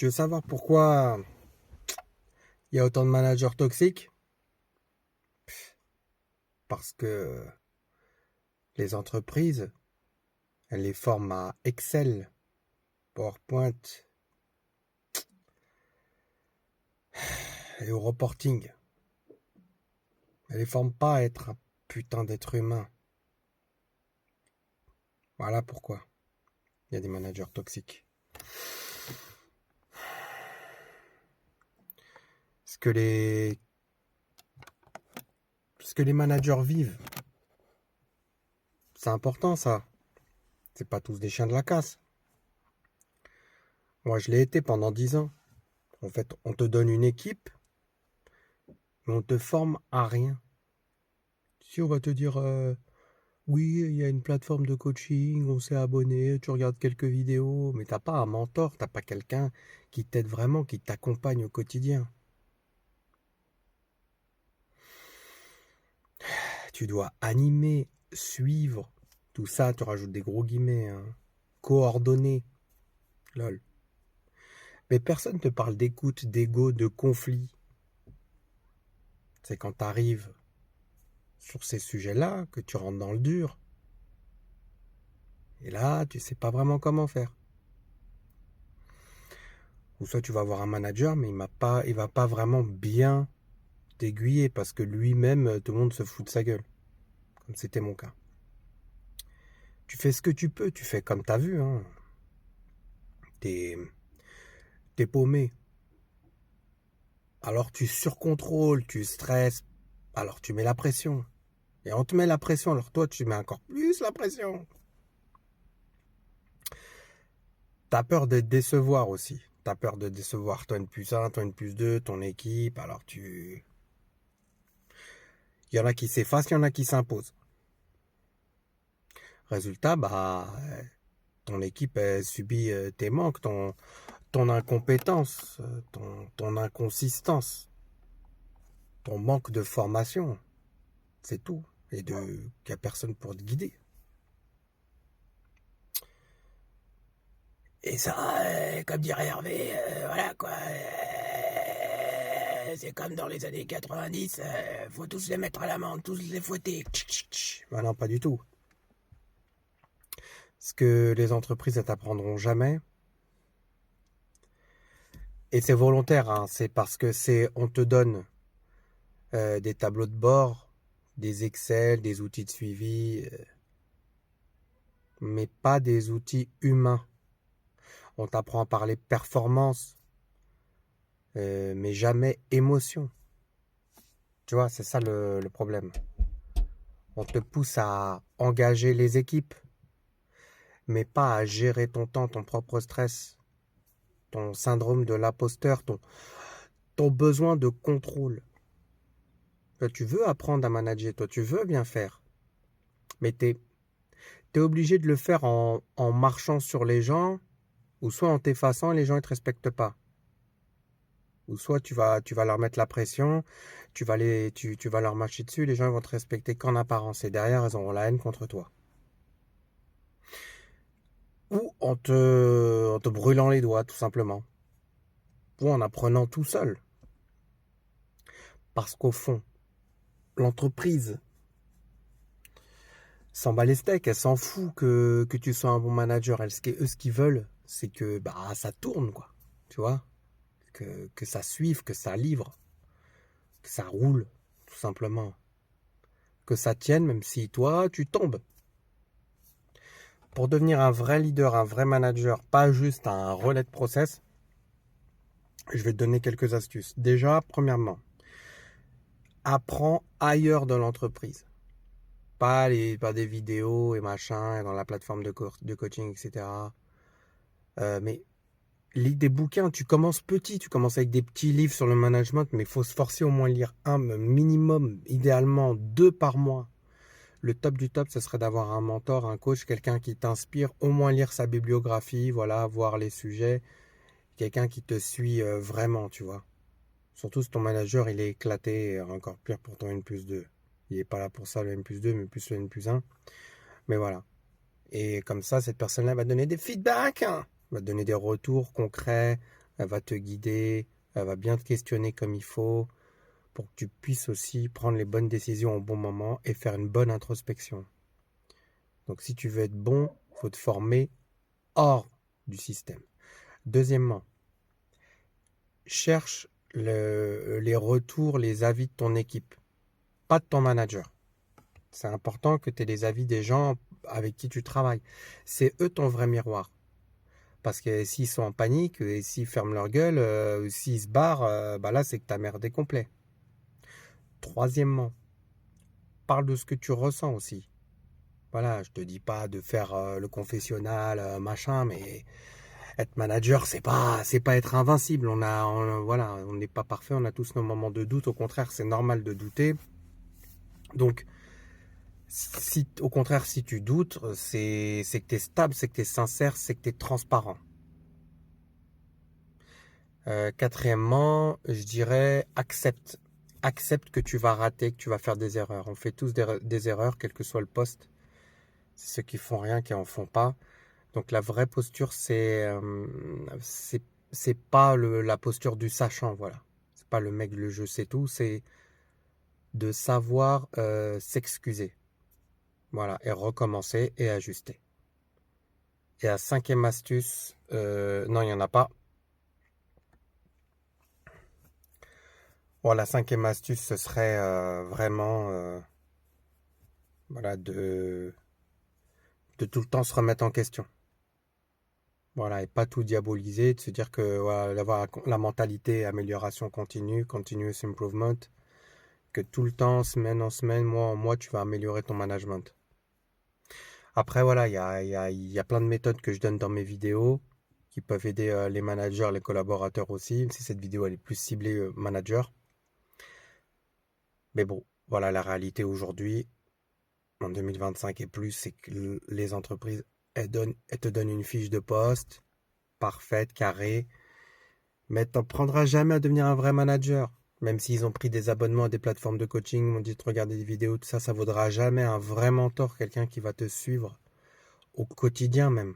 Tu veux savoir pourquoi il y a autant de managers toxiques? Parce que les entreprises, elles les forment à Excel, PowerPoint et au reporting. Elles les forment pas à être un putain d'être humain. Voilà pourquoi il y a des managers toxiques. Ce que les, ce que les managers vivent, c'est important ça. C'est pas tous des chiens de la casse. Moi, je l'ai été pendant 10 ans. En fait, on te donne une équipe, mais on te forme à rien. Si on va te dire, oui, il y a une plateforme de coaching, on s'est abonné, tu regardes quelques vidéos, mais t'as pas un mentor, t'as pas quelqu'un qui t'aide vraiment, qui t'accompagne au quotidien. Tu dois animer, suivre, tout ça, tu rajoutes des gros guillemets, hein. Coordonner, lol. Mais personne te parle d'écoute, d'ego, de conflit. C'est quand t'arrives sur ces sujets-là que tu rentres dans le dur. Et là, tu sais pas vraiment comment faire. Ou soit tu vas avoir un manager, mais il va pas vraiment bien t'aiguiller parce que lui-même, tout le monde se fout de sa gueule. Comme c'était mon cas. Tu fais ce que tu peux, tu fais comme t'as vu, hein. T'es, t'es paumé. Alors tu surcontrôles, tu stresses, alors tu mets la pression. Et on te met la pression, alors toi tu mets encore plus la pression. T'as peur de te décevoir aussi. T'as peur de décevoir toi N+1, toi N+2, ton équipe, alors tu... Il y en a qui s'effacent, il y en a qui s'imposent. Résultat, ton équipe elle subit tes manques, ton incompétence, ton inconsistance, ton manque de formation. C'est tout. Et qu'il n'y a personne pour te guider. Et ça, comme dirait Hervé, voilà quoi. C'est comme dans les années 90, faut tous les mettre à l'amende, tous les fouetter. Ben non, pas du tout. Ce que les entreprises ne t'apprendront jamais, et c'est volontaire, hein, c'est parce que on te donne des tableaux de bord, des Excel, des outils de suivi, mais pas des outils humains. On t'apprend à parler performance, mais jamais émotion. Tu vois, c'est ça le problème. On te pousse à engager les équipes, mais pas à gérer ton temps, ton propre stress, ton syndrome de l'imposteur, ton besoin de contrôle. Toi, tu veux apprendre à manager, toi, tu veux bien faire, mais t'es obligé de le faire en marchant sur les gens, ou soit en t'effaçant et les gens ne te respectent pas. Ou soit tu vas leur mettre la pression, tu vas leur marcher dessus, les gens vont te respecter qu'en apparence, et derrière, ils auront la haine contre toi. Ou en te brûlant les doigts, tout simplement. Ou en apprenant tout seul. Parce qu'au fond, l'entreprise s'en bat les steaks, elle s'en fout que tu sois un bon manager. Eux, ce qu'ils veulent, c'est que ça tourne, quoi. Tu vois, que ça suive, que ça livre, que ça roule, tout simplement. Que ça tienne, même si toi, tu tombes. Pour devenir un vrai leader, un vrai manager, pas juste un relais de process, je vais te donner quelques astuces. Déjà, premièrement, apprends ailleurs de l'entreprise. Pas des vidéos et machin, et dans la plateforme de coaching, etc. Mais lis des bouquins, tu commences petit, tu commences avec des petits livres sur le management, mais il faut se forcer au moins à lire un minimum, idéalement 2 par mois. Le top du top, ce serait d'avoir un mentor, un coach, quelqu'un qui t'inspire, au moins lire sa bibliographie, voilà, voir les sujets, quelqu'un qui te suit vraiment, tu vois. Surtout si ton manager, il est éclaté, encore pire pour ton N+2. Il n'est pas là pour ça, le N+2, mais plus le N+1. Mais voilà. Et comme ça, cette personne-là va te donner des feedbacks, va te donner des retours concrets, elle va te guider, elle va bien te questionner comme il faut pour que tu puisses aussi prendre les bonnes décisions au bon moment et faire une bonne introspection. Donc si tu veux être bon, il faut te former hors du système. Deuxièmement, cherche les retours, les avis de ton équipe, pas de ton manager. C'est important que tu aies les avis des gens avec qui tu travailles. C'est eux ton vrai miroir. Parce que s'ils sont en panique, et s'ils ferment leur gueule, s'ils se barrent, bah là c'est que ta merde est complet. Troisièmement, parle de ce que tu ressens aussi. Voilà, je te dis pas de faire le confessionnal, machin, mais être manager, c'est pas être invincible. Voilà, on n'est pas parfait, on a tous nos moments de doute. Au contraire, c'est normal de douter. Donc, si, au contraire, si tu doutes, c'est que tu es stable, c'est que tu es sincère, c'est que tu es transparent. Quatrièmement, je dirais accepte. Accepte que tu vas rater, que tu vas faire des erreurs. On fait tous des erreurs, quel que soit le poste. C'est ceux qui font rien qui en font pas. Donc la vraie posture, c'est pas la posture du sachant, voilà. C'est pas le mec le jeu c'est tout, c'est de savoir s'excuser. Voilà, et recommencer et ajuster. Et la cinquième astuce, non, il n'y en a pas. Bon, la cinquième astuce, ce serait vraiment voilà, de tout le temps se remettre en question. Voilà, et pas tout diaboliser, de se dire que voilà, d'avoir la mentalité amélioration continue, continuous improvement, que tout le temps, semaine en semaine, mois en mois, tu vas améliorer ton management. Après, voilà, il y a plein de méthodes que je donne dans mes vidéos qui peuvent aider les managers, les collaborateurs aussi, même si cette vidéo elle est plus ciblée manager. Mais bon, voilà la réalité aujourd'hui, en 2025 et plus, c'est que les entreprises, elles te donnent une fiche de poste parfaite, carrée, mais tu n'apprendras jamais à devenir un vrai manager. Même s'ils ont pris des abonnements à des plateformes de coaching, m'ont dit de regarder des vidéos, tout ça, ça vaudra jamais un vrai mentor, quelqu'un qui va te suivre au quotidien même.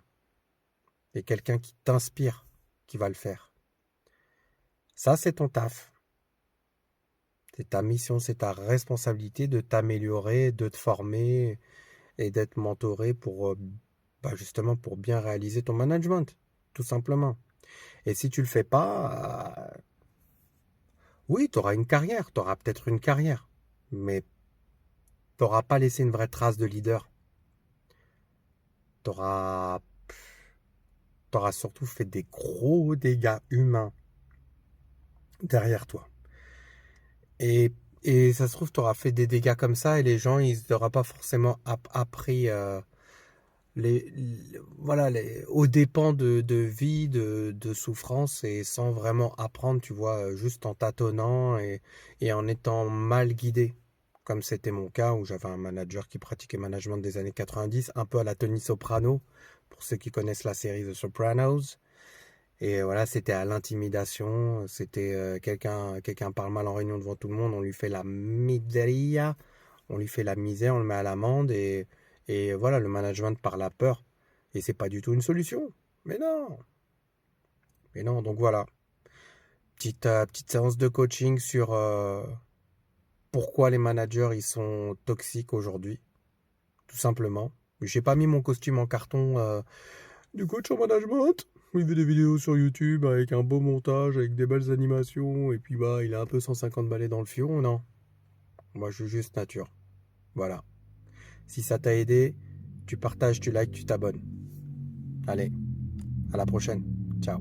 Et quelqu'un qui t'inspire, qui va le faire. Ça, c'est ton taf. C'est ta mission, c'est ta responsabilité de t'améliorer, de te former et d'être mentoré pour, justement, pour bien réaliser ton management, tout simplement. Et si tu le fais pas, oui, tu auras une carrière, tu auras peut-être une carrière, mais tu n'auras pas laissé une vraie trace de leader. Tu auras surtout fait des gros dégâts humains derrière toi. Et, et ça se trouve, tu auras fait des dégâts comme ça et les gens, ils n'auront pas forcément appris voilà, aux dépens de vie, de souffrance et sans vraiment apprendre, tu vois, juste en tâtonnant et en étant mal guidé. Comme c'était mon cas où j'avais un manager qui pratiquait management des années 90, un peu à la Tony Soprano, pour ceux qui connaissent la série The Sopranos. Et voilà, c'était à l'intimidation, c'était quelqu'un parle mal en réunion devant tout le monde, on lui fait la miseria, on lui fait la misère, on le met à l'amende et voilà, le management par la peur. Et c'est pas du tout une solution. Mais non. Mais non, donc voilà. Petite séance de coaching sur pourquoi les managers ils sont toxiques aujourd'hui. Tout simplement. J'ai pas mis mon costume en carton du coach en management. Il fait des vidéos sur YouTube avec un beau montage, avec des belles animations, et puis bah il a un peu 150 balais dans le fion, non. Moi je suis juste nature. Voilà. Si ça t'a aidé, tu partages, tu likes, tu t'abonnes. Allez, à la prochaine. Ciao.